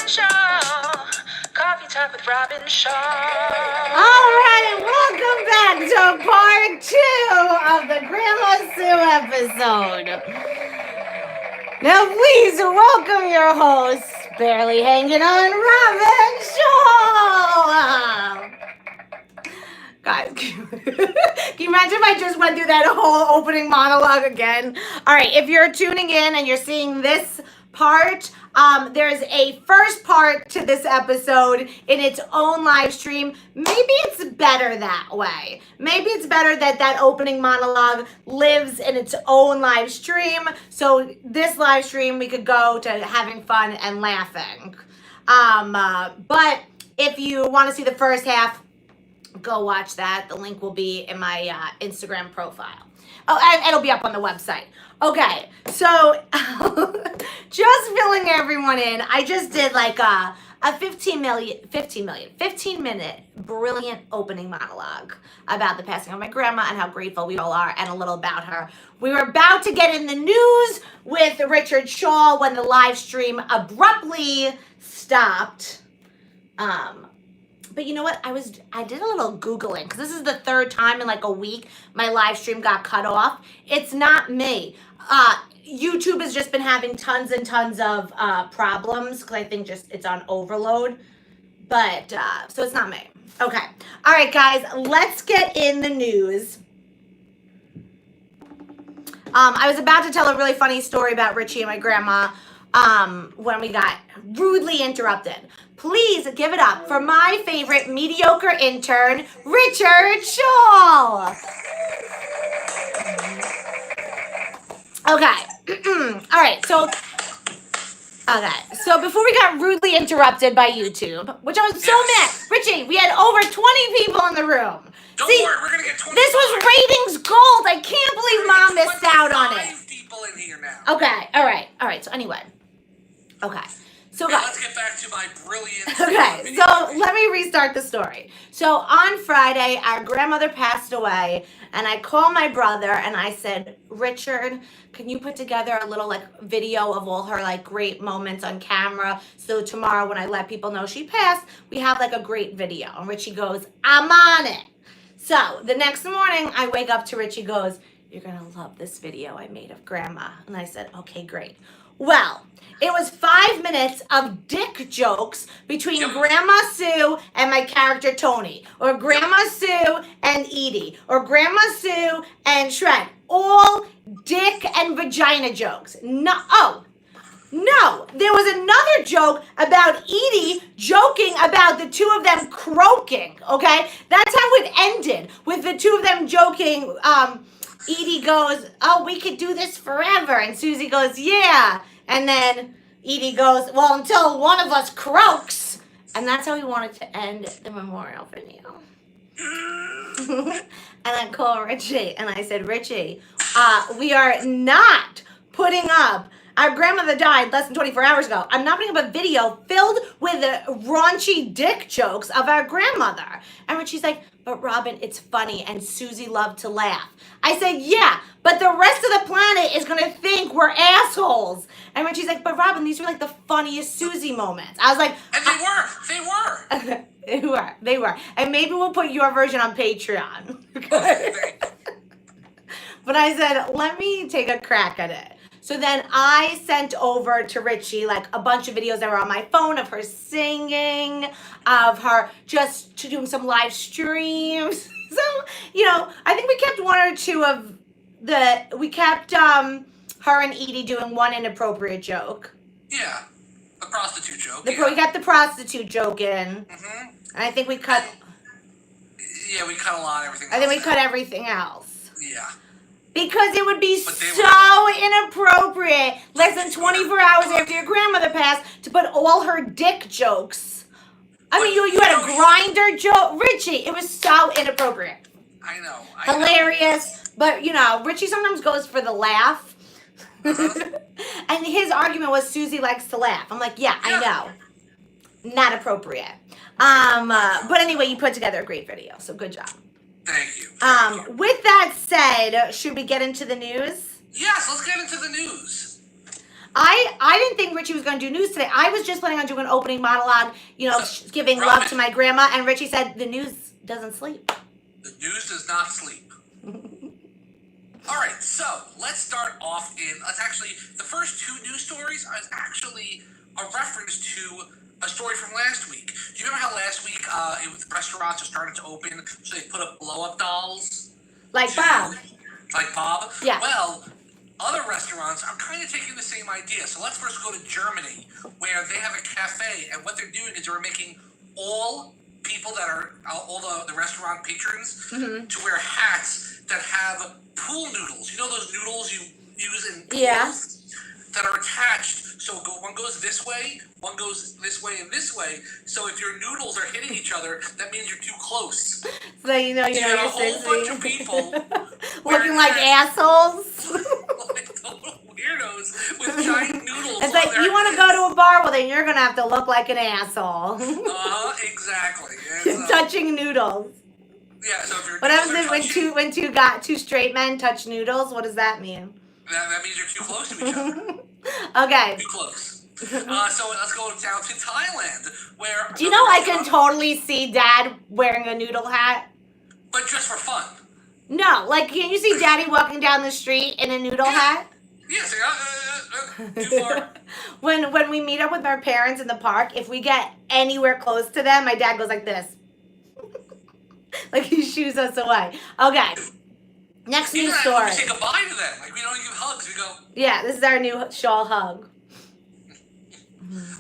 Schall. Cawfee Tawk with Robyn Schall. All right, welcome back to part 2 of the Grandma Sue episode. Now, please welcome your host, barely hanging on, Robyn Schall. Guys, can you imagine if I just went through that whole opening monologue again? All right, if you're tuning in and you're seeing this part, there's a first part to this episode in its own live stream. Maybe it's better that way. Maybe it's better that that opening monologue lives in its own live stream. So this live stream, we could go to having fun and laughing. But if you want to see the first half, go watch that. The link will be in my Instagram profile. Oh, and it'll be up on the website. Okay, so just filling everyone in, I just did like a 15 minute brilliant opening monologue about the passing of my grandma and how grateful we all are, and a little about her. We were about to get in the news with Richard Schall when the live stream abruptly stopped. But you know what? I did a little Googling, because this is the third time in like a week my live stream got cut off. It's not me. YouTube has just been having tons and tons of problems, because I think just it's on overload. But, so it's not me. Okay. All right, guys, let's get in the news. I was about to tell a really funny story about Richie and my grandma when we got rudely interrupted. Please give it up for my favorite mediocre intern, Richard Schall. Okay. All right. So before we got rudely interrupted by YouTube, which I was so mad. Richie, we had over 20 people in the room. Don't worry, we're going to get 25. This was ratings gold. I can't believe Mom missed out on it. 25 people in here now. Okay. All right. So anyway. Okay. So now let's get back to my brilliant. Okay, so let me restart the story. So on Friday, our grandmother passed away, and I called my brother and I said, Richard, can you put together a little like video of all her like great moments on camera, so tomorrow when I let people know she passed, we have like a great video? And Richie goes, I'm on it. So the next morning, I wake up to Richie goes, you're gonna love this video I made of Grandma. And I said, okay, great. Well, it was 5 minutes of dick jokes between Grandma Sue and my character Tony, or Grandma Sue and Edie, or Grandma Sue and Shred. All dick and vagina jokes. No, there was another joke about Edie joking about the two of them croaking, okay? That's how it ended, with the two of them joking. Edie goes, oh, we could do this forever. And Susie goes, yeah. And then Edie goes, well, until one of us croaks. And that's how we wanted to end the memorial video. And I called Richie and I said, Richie, we are not putting up. Our grandmother died less than 24 hours ago. I'm not putting up a video filled with raunchy dick jokes of our grandmother. And Richie's like, but Robyn, it's funny, and Susie loved to laugh. I said, yeah, but the rest of the planet is going to think we're assholes. And Richie's like, but Robyn, these were like the funniest Susie moments. I was like, and they were. They were. And maybe we'll put your version on Patreon. But I said, let me take a crack at it. So then I sent over to Richie like a bunch of videos that were on my phone of her singing, of her just doing some live streams. So, you know, I think we kept one or two of we kept her and Edie doing one inappropriate joke. Yeah, a prostitute joke. We got the prostitute joke in. Mm-hmm. And I think we cut. Yeah, we cut a lot of everything else. I think we cut everything else. Yeah. Because it would be so inappropriate, less than 24 hours after your grandmother passed, to put all her dick jokes. I mean, you had a grinder joke. Richie, it was so inappropriate. I know. Hilarious. But, you know, Richie sometimes goes for the laugh. And his argument was Susie likes to laugh. I'm like, yeah, I know. Not appropriate. But anyway, you put together a great video, so good job. Thank you. With that said, should we get into the news? Yes, let's get into the news. I didn't think Richie was going to do news today. I was just planning on doing an opening monologue, giving love to my grandma, and Richie said the news doesn't sleep. The news does not sleep. All right, so let's start off the first two news stories are actually a reference to a story from last week. Do you remember how last week restaurants are starting to open, so they put up blow-up dolls? Like Bob. Like Bob? Yeah. Well, other restaurants are kind of taking the same idea. So let's first go to Germany, where they have a cafe, and what they're doing is they're making all people that are, all the restaurant patrons, to wear hats that have pool noodles. You know those noodles you use in pools? Yeah. That are attached, so one goes this way, one goes this way, and this way. So if your noodles are hitting each other, that means you're too close. So you know you're a whole bunch of people looking like assholes. Like total weirdos with giant noodles. It's like, you want to go to a bar? Well, then you're gonna have to look like an asshole. Exactly. Touching noodles. Yeah. So if you're what happens when two straight men touch noodles? What does that mean? That means you're too close to each other. Okay. Too close. So let's go down to Thailand, where... Do you know I can totally see Dad wearing a noodle hat? But just for fun. No, like, can you see Daddy walking down the street in a noodle hat? Yes, too far. When we meet up with our parents in the park, if we get anywhere close to them, my dad goes like this. Like he shoos us away. Okay. Next news story. We say goodbye to them. Like, we don't give hugs. We go... Yeah, this is our new Schall hug.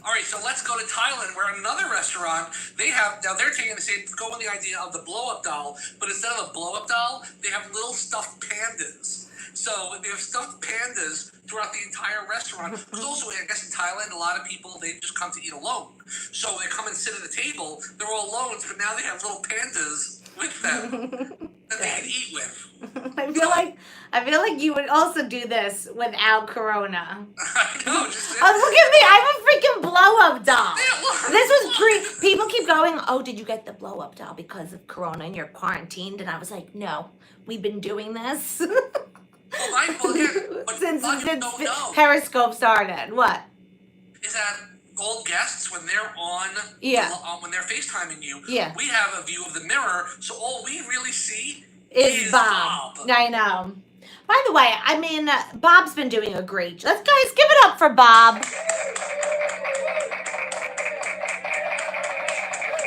All right, so let's go to Thailand, where another restaurant, they're taking the same, going the idea of the blow-up doll, but instead of a blow-up doll, they have little stuffed pandas. So they have stuffed pandas throughout the entire restaurant. Because also, I guess in Thailand, a lot of people, they just come to eat alone. So they come and sit at the table, they're all alone, but now they have little pandas with them that they can eat with. I feel like you would also do this without Corona. I know. Look at me! I have a freaking blow-up doll. Yeah, look, This was people keep going, oh, did you get the blow-up doll because of Corona and you're quarantined? And I was like, no, we've been doing this since Periscope started. What? Is that old guests, when they're on, when they're FaceTiming you, we have a view of the mirror, so all we really see is Bob. I know. By the way, I mean, Bob's been doing a great job. Let's, guys, give it up for Bob.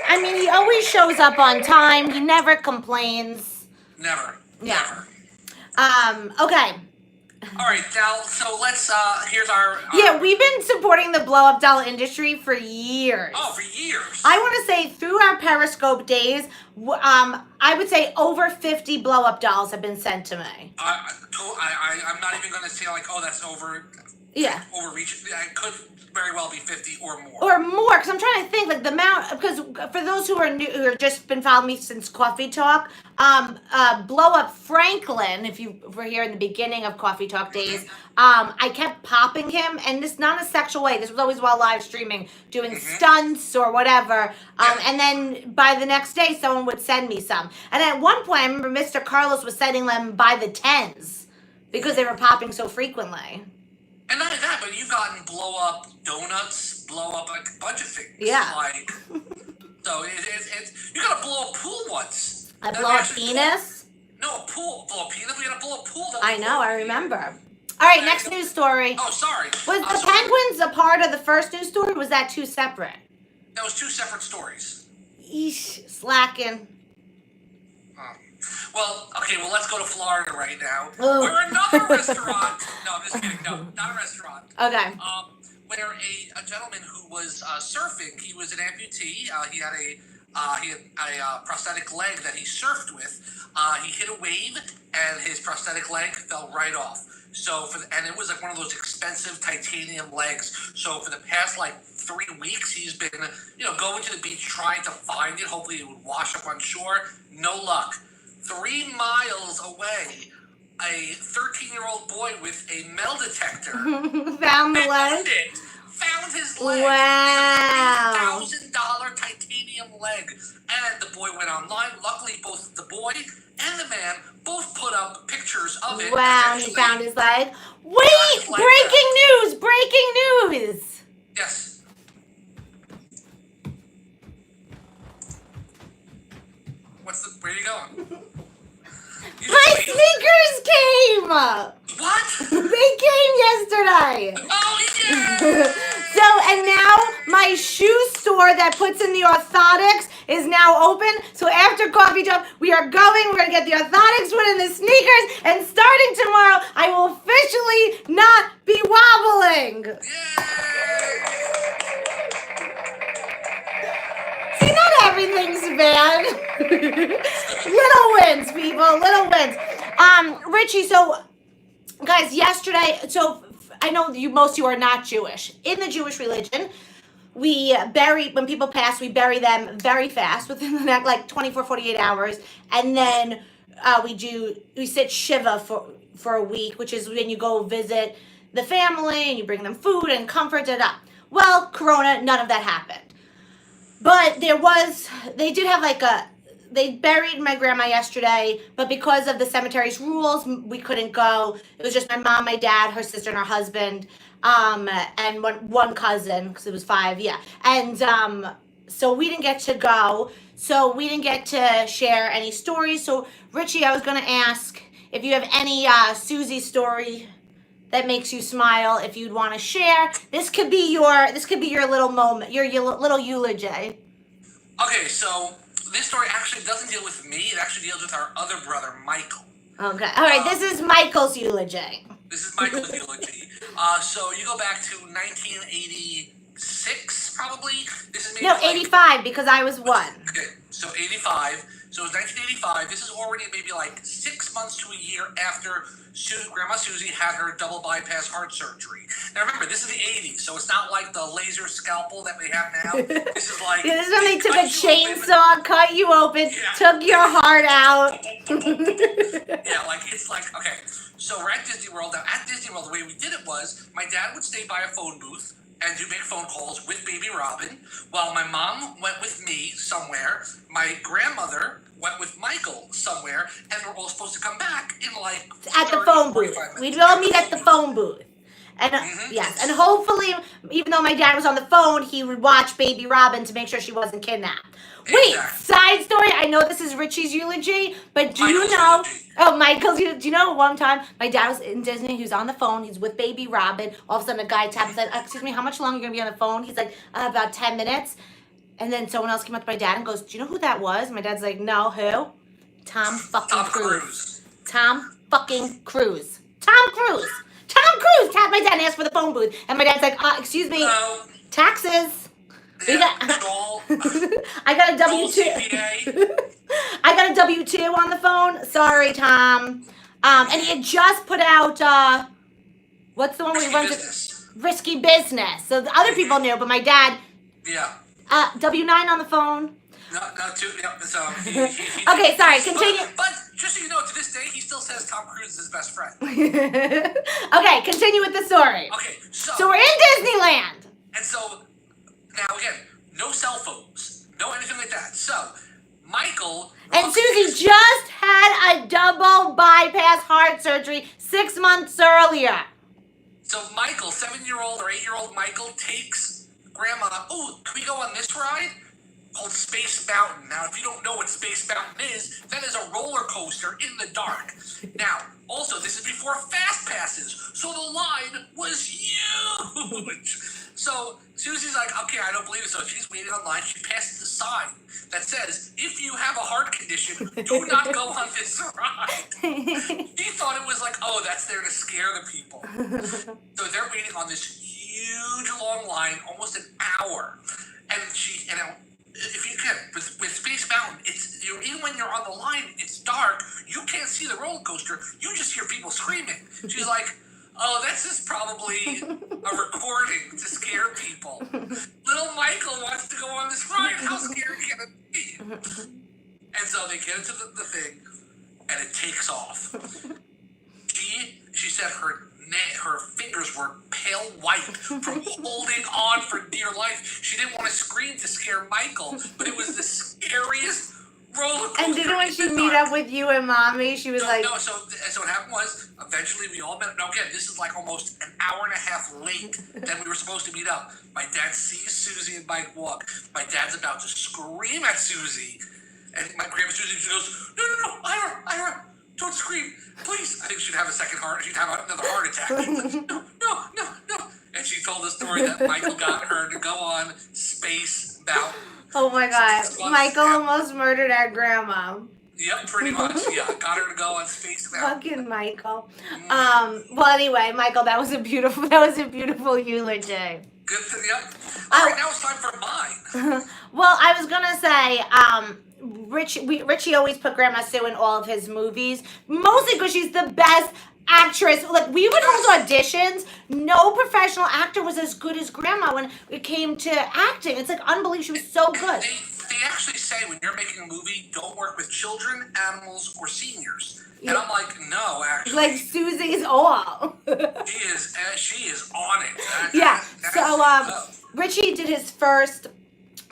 I mean, he always shows up on time. He never complains. Never. Yeah. Never. Okay. All right, now, so let's, here's our... Yeah, we've been supporting the blow-up doll industry for years. Oh, for years. I want to say, through our Periscope days, I would say over 50 blow-up dolls have been sent to me. I'm not even going to say, like, oh, that's overreach. It could very well be 50 or more. Or more, because I'm trying to think, like, the amount, because for those who are new, who have just been following me since Cawfee Tawk, Blow Up Franklin, if you were here in the beginning of Cawfee Talk days, I kept popping him, and this not in a sexual way, this was always while live streaming, doing stunts or whatever, and then by the next day, someone would send me some. And at one point, I remember Mr. Carlos was sending them by the tens, because they were popping so frequently. And not only that, but you've gotten blow up donuts, blow up like a bunch of things. Yeah. Like, so you got to blow a pool once. I blow a penis? No, a pool. Blow a penis? We got to blow a pool. I know, I remember. All right, next news story. Oh, sorry. Was the penguins a part of the first news story, or was that two separate? That was two separate stories. Eesh, slacking. Well, okay, let's go to Florida right now. Ugh. Where another restaurant... No, I'm just kidding. No, not a restaurant. Okay. Where a gentleman who was surfing, he was an amputee. He had a prosthetic leg that he surfed with. He hit a wave, and his prosthetic leg fell right off. And it was like one of those expensive titanium legs. So for the past 3 weeks, he's been, going to the beach trying to find it. Hopefully it would wash up on shore. No luck. 3 miles away, a 13-year-old boy with a metal detector found the leg. Found his leg. Wow. It was a $1,000 titanium leg. And the boy went online. Luckily, both the boy and the man both put up pictures of it. Wow, he found his leg. Wait! Like Breaking news! Breaking news! Yes. Where are you going? My sneakers came! What? They came yesterday! Oh, yeah! So, and now my shoe store that puts in the orthotics is now open. So after Cawfee Tawk, we're going to get the orthotics, put in the sneakers, and starting tomorrow, I will officially not be wobbling. Yay! See, not everything's bad. Little wins, people, little wins. Richie, so, guys, yesterday, so I know most of you are not Jewish. In the Jewish religion, when people pass, we bury them very fast, within the next, like 24, 48 hours. And then we sit Shiva for a week, which is when you go visit the family and you bring them food and comfort, Well, Corona, none of that happened. But they did have they buried my grandma yesterday, but because of the cemetery's rules, we couldn't go. It was just my mom, my dad, her sister, and her husband, and one cousin, because it was 5, yeah. And so we didn't get to go, so we didn't get to share any stories. So, Richie, I was going to ask if you have any Susie story that makes you smile, if you'd want to share. This could be your little moment, your little eulogy. Okay, so this story actually doesn't deal with me. It actually deals with our other brother, Michael. Okay. All right. This is Michael's eulogy. This is Michael's eulogy. So you go back to 1986, probably. This is maybe 85 because I was 1. Okay, so 85. So it was 1985. This is already maybe like 6 months to a year after Grandma Susie had her double bypass heart surgery. Now remember, this is the 80s, so it's not like the laser scalpel that we have now. This is like this is when they took a chainsaw, cut you open, took your heart out. Yeah, it's like okay. So we're at Disney World. Now at Disney World, the way we did it was my dad would stay by a phone booth and do make phone calls with baby Robyn, while my mom went with me somewhere. My grandmother went with Michael somewhere, and we're all supposed to come back in at the phone booth. We'd all meet at the phone booth. And yes, and hopefully, even though my dad was on the phone, he would watch baby Robyn to make sure she wasn't kidnapped. Wait, side story. I know this is Richie's eulogy, but do you know? Oh, Michael's eulogy. Do you know one time my dad was in Disney? He was on the phone. He's with baby Robyn. All of a sudden, a guy taps and said, "Excuse me, how much longer are you gonna be on the phone?" He's like, "About 10 minutes." And then someone else came up to my dad and goes, "Do you know who that was?" My dad's like, "No, who?" Tom fucking Cruise. Tom fucking Cruise. Tom Cruise. Tom Cruise tapped my dad and asked for the phone booth. And my dad's like, "Excuse me, taxes." Yeah, I got a W-2. I got a W-2 on the phone. Sorry, Tom. And he had just put out, what's the one where he runs Risky Business. So the other people knew, but my dad. Yeah. W-9 on the phone. No, too. Yeah, so okay, sorry. Continue. But just so you know, to this day, he still says Tom Cruise is his best friend. Okay, continue with the story. Okay, so we're in Disneyland. And so now again, no cell phones, no anything like that. So Michael and Susie just had a double bypass heart surgery 6 months earlier. So Michael, 7-year-old or 8-year-old Michael, takes Grandma. Oh, can we go on this ride? Called Space Mountain. Now, if you don't know what Space Mountain is, that is a roller coaster in the dark. Now, also, this is before fast passes, so the line was huge. So Susie's like, okay, I don't believe it. So she's waiting online. She passes the sign that says, if you have a heart condition, do not go on this ride. She thought it was like, oh, that's there to scare the people. So they're waiting on this huge long line, almost an hour. And if you can, with Space Mountain, even when you're on the line, it's dark. You can't see the roller coaster. You just hear people screaming. She's like, oh, this is probably a recording to scare people. Little Michael wants to go on this ride. How scary can it be? And so they get into the thing, and it takes off. She said her fingers were pale white from holding on for dear life. She didn't want to scream to scare Michael, but it was the scariest roller coaster. And didn't when she in the meet dark. up with you and Mommy, she was like... No, so what happened was, eventually we all met. Now again, this is like almost an hour and a half late than we were supposed to meet up. My dad sees Susie and Mike walk. My dad's about to scream at Susie. And my grandma Susie just goes, no, Ira, don't scream, please. I think she'd have a second heart. She'd have another heart attack. No. And she told the story that Michael got her to go on Space Mountain. Oh my God, Michael almost murdered our grandma. Yep, pretty much. Yeah, got her to go on Space Mountain. Fucking Michael. Well, anyway, Michael, that was a beautiful eulogy. Good to the up. All right, now it's time for mine. Well, I was gonna say, Richie always put Grandma Sue in all of his movies, mostly because she's the best actress. Like, we would hold auditions. No professional actor was as good as Grandma when it came to acting. It's like unbelievable. She was so good. They actually say when you're making a movie, don't work with children, animals, or seniors. Yeah. And I'm like, no, actually. Like Susie's all. She is on it. Yeah. So Richie did his first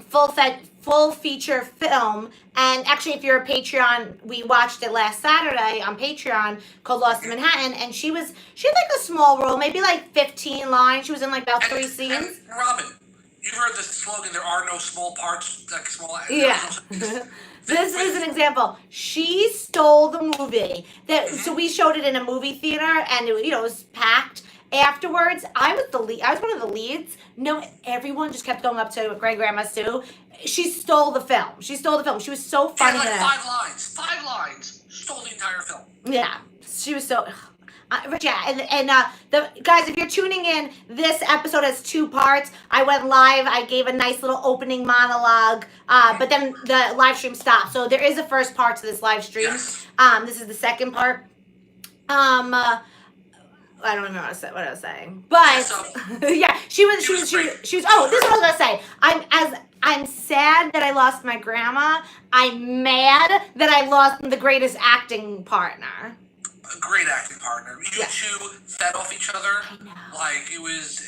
full feature film, and actually, if you're a Patreon, we watched it last Saturday on Patreon called Lost in Manhattan, and she had like a small role, maybe like 15 lines. She was in like about 3 scenes. And Robyn, you've heard the slogan, there are no small parts, like small... Yeah. This is an example. She stole the movie. So we showed it in a movie theater, and it was packed. Afterwards, I was one of the leads. No, everyone just kept going up to Grandma Sue. She stole the film. She was so funny. She had like 5 lines. Stole the entire film. Yeah, she was so... the guys, if you're tuning in, this episode has 2 parts. I went live. I gave a nice little opening monologue, but then the live stream stopped. So there is a first part to this live stream. Yes. This is the second part. I don't remember what I was saying, but yeah, she was. Oh, this is what I was gonna say. I'm sad that I lost my grandma. I'm mad that I lost the greatest acting partner. A great acting partner. You Yeah. two fed off each other. I know. Like it was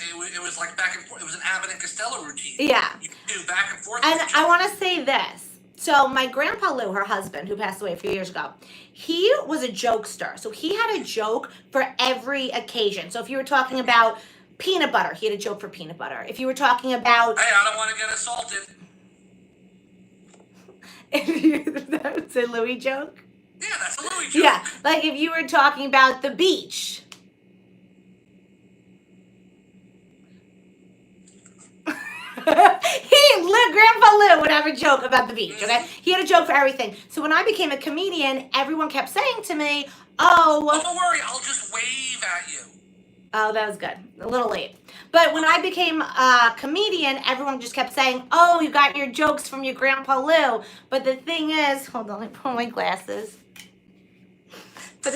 like back and forth. It was an Abbott and Costello routine. Yeah. You two back and forth. And with each I other. want to say this. So my grandpa Lou, her husband, who passed away a few years ago, he was a jokester. So he had a joke for every occasion. So if you were talking about peanut butter, he had a joke for peanut butter. If you were talking about... Hey, I don't want to get assaulted. That's a Louis joke? Yeah, that's a Louis joke. Yeah, like if you were talking about the beach. Grandpa Lou would have a joke about the beach, okay? He had a joke for everything. So when I became a comedian, everyone kept saying to me, Oh, don't worry, I'll just wave at you. Oh, that was good. A little late. But when I became a comedian, everyone just kept saying, oh, you got your jokes from your Grandpa Lou. But the thing is, hold on, let me put on my glasses. But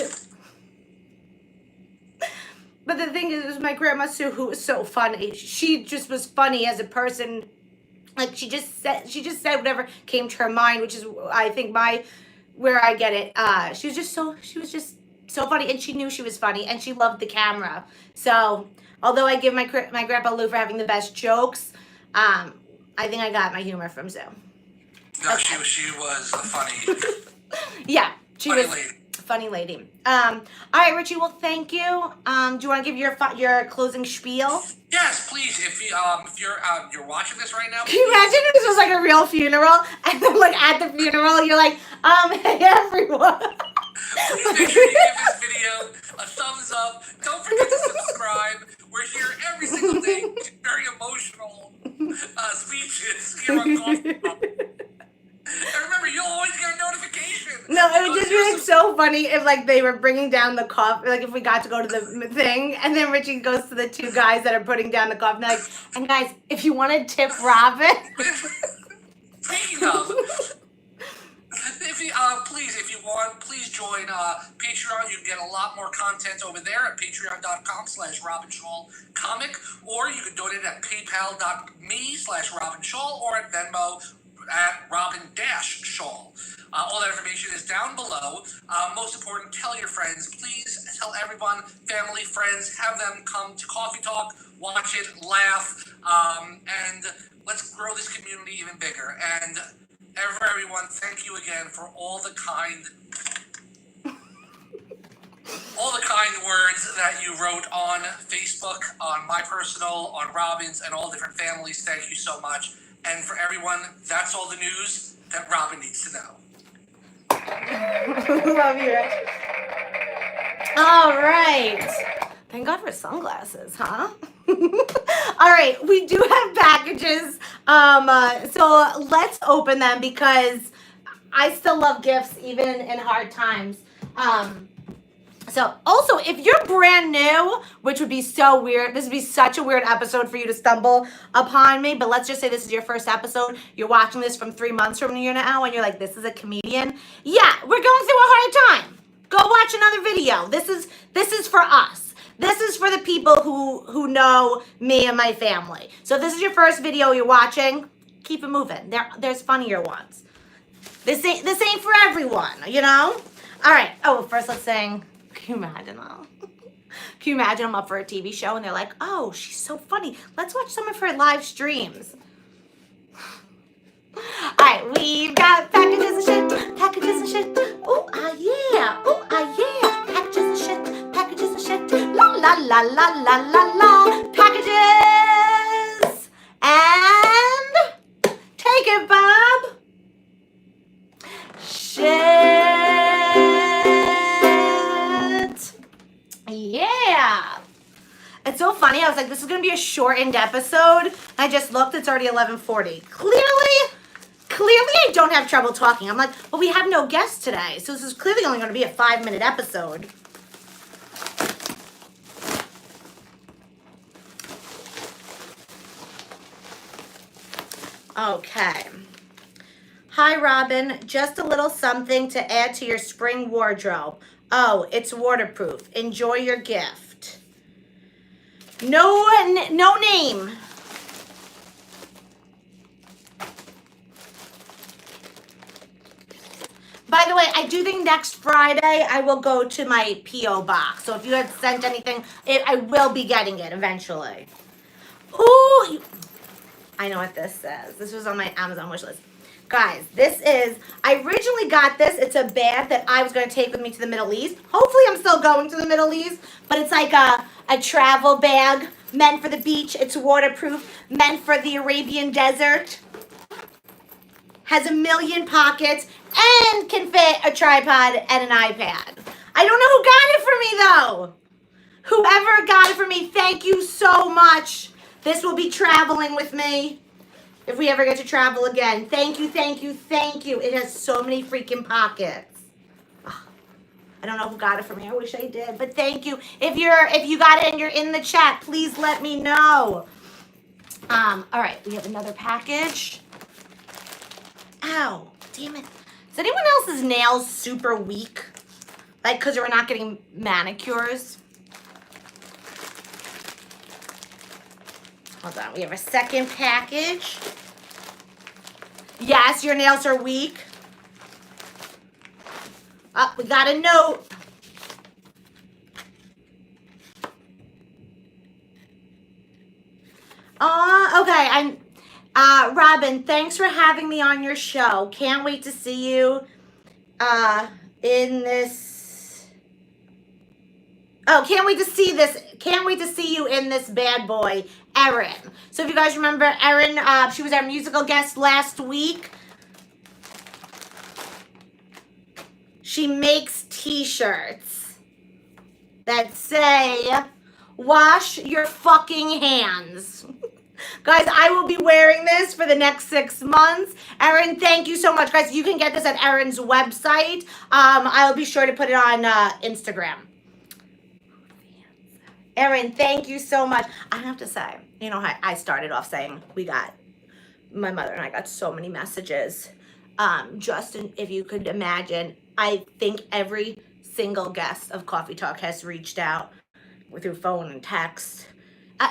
the thing is, it was my Grandma Sue who was so funny. She just was funny as a person. Like she just said whatever came to her mind, which is, I think, where I get it. She was just so funny, and she knew she was funny, and she loved the camera. So although I give my Grandpa Lou for having the best jokes, I think I got my humor from Sue. No, okay. she was a funny. Yeah, she funny was. Lady. Funny lady. All right, Richie. Well, thank you. Do you want to give your closing spiel? Yes, please. If you're watching this right now, can you imagine if this was like a real funeral, and then like at the funeral, you're like, hey everyone. Please make sure you give this video a thumbs up. Don't forget to subscribe. We're here every single day. Very emotional speeches here on Cawfee Tawk. And remember, you'll always get a notification. No, it would just be like so funny if like they were bringing down the coffee, like if we got to go to the thing, and then Richie goes to the 2 guys that are putting down the coffee, and they're like, and guys, if you want to tip Robyn. Speaking of, if you want, please join Patreon. You can get a lot more content over there at patreon.com/Robyn Schall comic, or you can donate at paypal.me/Robyn Schall, or at Venmo at Robyn-Schall. All that information is down below. Most important, tell your friends. Please tell everyone, family, friends, have them come to Cawfee Tawk, watch it, laugh, and let's grow this community even bigger. And everyone, thank you again for all the kind words that you wrote on Facebook, on my personal, on Robyn's, and all different families. Thank you so much. And for everyone, that's all the news that Robyn needs to know. Love you, Rich. All right. Thank God for sunglasses, huh? All right, we do have packages. So let's open them because I still love gifts even in hard times. So also, if you're brand new, which would be so weird, this would be such a weird episode for you to stumble upon me, but let's just say this is your first episode. You're watching this from 3 months from now, and you're like, this is a comedian. Yeah, we're going through a hard time. Go watch another video. This is for us. This is for the people who know me and my family. So if this is your first video you're watching, keep it moving. There's funnier ones. This ain't for everyone, you know? All right. Oh, first let's sing. Can you imagine that? Can you imagine I'm up for a TV show and they're like, oh, she's so funny. Let's watch some of her live streams. All right, we've got packages and shit, packages and shit. Oh, yeah, oh, yeah. Packages and shit, packages and shit. La, la, la, la, la, la, la. Packages. And take it, Bob. Shit. Yeah. It's so funny. I was like, this is going to be a shortened episode. I just looked. It's already 11:40. Clearly, I don't have trouble talking. I'm like, well, we have no guests today. So this is clearly only going to be a 5-minute episode. Okay. Hi, Robyn. Just a little something to add to your spring wardrobe. Oh, it's waterproof. Enjoy your gift. No name. By the way, I do think next Friday I will go to my P.O. box. So if you had sent anything, I will be getting it eventually. Ooh, I know what this says. This was on my Amazon wish list. Guys, I originally got this. It's a bag that I was going to take with me to the Middle East. Hopefully I'm still going to the Middle East, but it's like a travel bag meant for the beach. It's waterproof, meant for the Arabian desert. Has 1 million pockets and can fit a tripod and an iPad. I don't know who got it for me though. Whoever got it for me, thank you so much. This will be traveling with me. If we ever get to travel again. Thank you, thank you, thank you. It has so many freaking pockets. Oh, I don't know who got it for me. I wish I did, but thank you. If you got it and you're in the chat, please let me know. All right, we have another package. Ow, damn it. Is anyone else's nails super weak? Like, because we're not getting manicures? Hold on, we have a second package. Yes, your nails are weak. Oh, we got a note. Okay, Robyn, thanks for having me on your show. Can't wait to see you in this. Oh, can't wait to see this. Can't wait to see you in this bad boy, Erin. So if you guys remember Erin, she was our musical guest last week. She makes t-shirts that say, wash your fucking hands. Guys, I will be wearing this for the next 6 months. Erin, thank you so much. Guys, you can get this at Erin's website. I'll be sure to put it on Instagram. Erin, thank you so much. I have to say, you know, I started off saying my mother and I got so many messages. Justin, if you could imagine, I think every single guest of Cawfee Tawk has reached out through phone and text.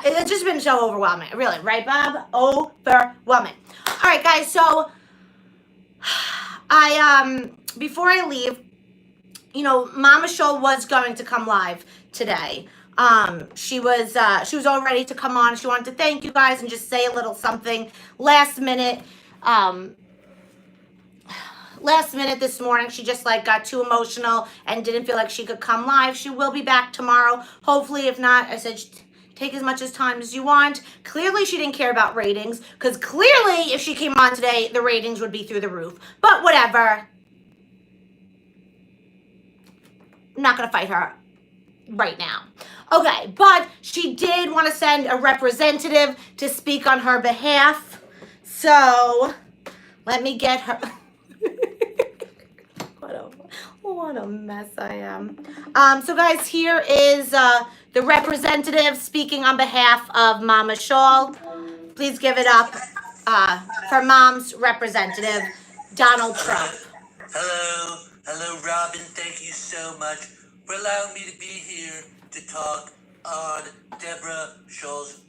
It's just been so overwhelming. Really, right, Bob? Overwhelming. All right, guys, so before I leave, you know, Mama Schall was going to come live today. She was all ready to come on. She wanted to thank you guys and just say a little something last minute. last minute this morning. She just like got too emotional and didn't feel like she could come live. She will be back tomorrow. Hopefully, if not, I said take as much as time as you want. Clearly, she didn't care about ratings because clearly, if she came on today, the ratings would be through the roof. But whatever. I'm not gonna fight her right now. Okay, but she did want to send a representative to speak on her behalf. So let me get her. What a mess I am. So guys, here is the representative speaking on behalf of Mama Schall. Please give it up for Mom's representative, Donald Trump. Hello, Robyn. Thank you so much for allowing me to be here to talk on Deborah Schall's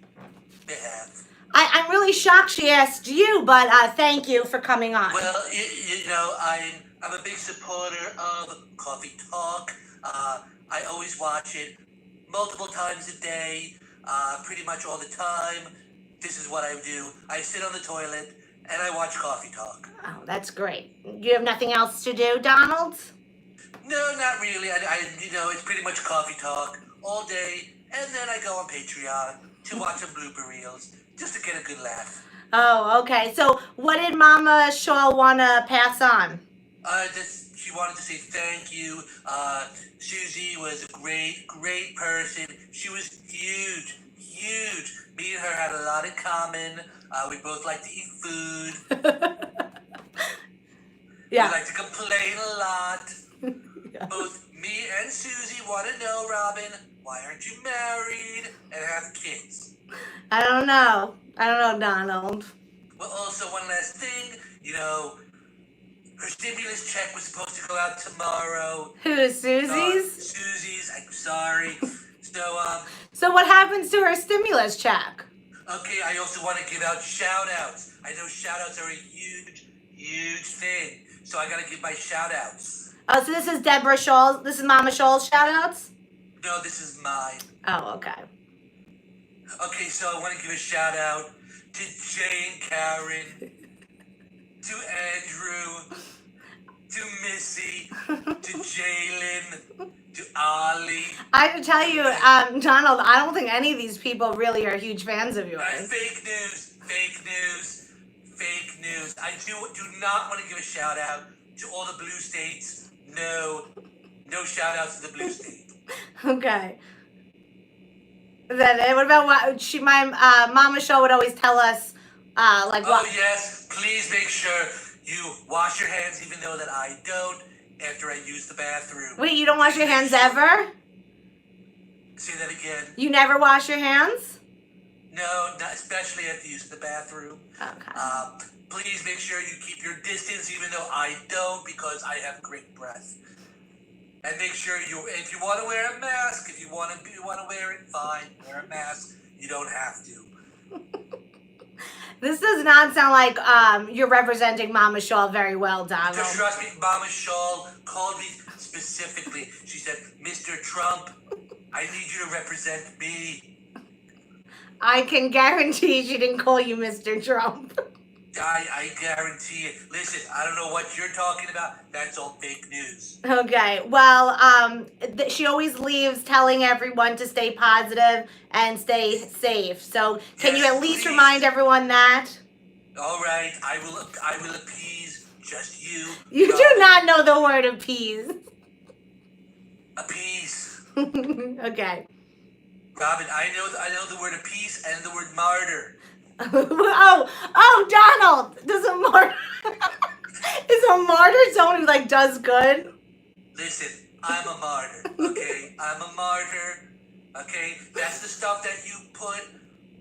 behalf. I'm really shocked she asked you, but thank you for coming on. Well, you know, I'm a big supporter of Cawfee Tawk. I always watch it multiple times a day, pretty much all the time. This is what I do. I sit on the toilet and I watch Cawfee Tawk. Oh, that's great. You have nothing else to do, Donald? No, not really. It's pretty much Cawfee Talk all day, and then I go on Patreon to watch some blooper reels just to get a good laugh. Oh, okay. So what did Mama Schall want to pass on? She wanted to say thank you. Susie was a great person. She was huge. Me and her had a lot in common. We both like to eat food. Yeah. We like to complain a lot. Yeah. Both me and Susie want to know, Robyn, why aren't you married and have kids? I don't know, Donald. Well, also, one last thing, her stimulus check was supposed to go out tomorrow. Who's Susie's? Susie's, I'm sorry. So what happens to her stimulus check? Okay, I also want to give out shout-outs. I know shout-outs are a huge thing, so I got to give my shout-outs. Oh, so this is Deborah Schall. This is Mama Schall's shout-outs? No, this is mine. Oh, okay. Okay, so I want to give a shout-out to Jane Karen, to Andrew, to Missy, to Jalen, to Ollie. I have to tell you, Donald, I don't think any of these people really are huge fans of yours. Fake news. I do not want to give a shout out to all the blue states. No shout outs to the blue state. Okay. Is that it? What about my Mama Schall would always tell us, what? Oh yes, please make sure you wash your hands, even though that I don't, after I use the bathroom. Wait, you don't wash your hands ever? Say that again. You never wash your hands? No, not especially after you use the bathroom. Okay. Please make sure you keep your distance, even though I don't, because I have great breath. And make sure if you want to wear a mask, if you want to wear it, fine, wear a mask. You don't have to. This does not sound like you're representing Mama Schall very well, Donald. Just trust me, Mama Schall called me specifically. She said, Mr. Trump, I need you to represent me. I can guarantee she didn't call you Mr. Trump. I guarantee it. Listen, I don't know what you're talking about. That's all fake news. Okay, well, she always leaves telling everyone to stay positive and stay safe. So can you at least remind everyone that? All right, I will appease just you. You do not know the word appease. Appease. Okay. Robyn, I know the word appease and the word martyr. oh, Donald! Is a martyr someone who does good? Listen, I'm a martyr, okay? I'm a martyr, okay? That's the stuff that you put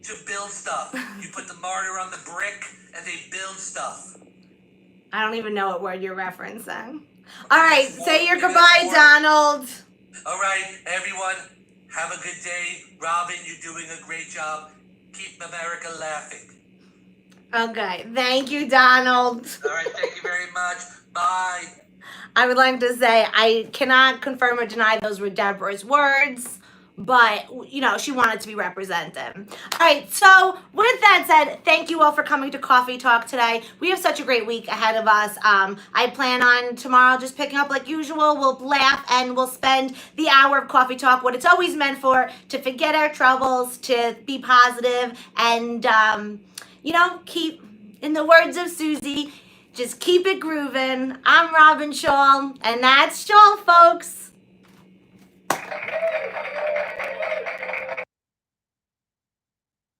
to build stuff. You put the martyr on the brick and they build stuff. I don't even know what word you're referencing. All right, say your goodbye, Donald. All right, everyone, have a good day. Robyn, you're doing a great job. Keep America laughing. Okay, thank you, Donald. All right, thank you very much. Bye. I would like to say I cannot confirm or deny those were Deborah's words, but you know, she wanted to be represented. All right, so with that said, thank you all for coming to Cawfee Talk today. We have such a great week ahead of us. I plan on tomorrow just picking up like usual. We'll laugh and we'll spend the hour of Cawfee Talk, what it's always meant for, to forget our troubles, to be positive, and you know, keep, in the words of Susie, just keep it grooving. I'm Robyn Schall, and that's Schall, folks.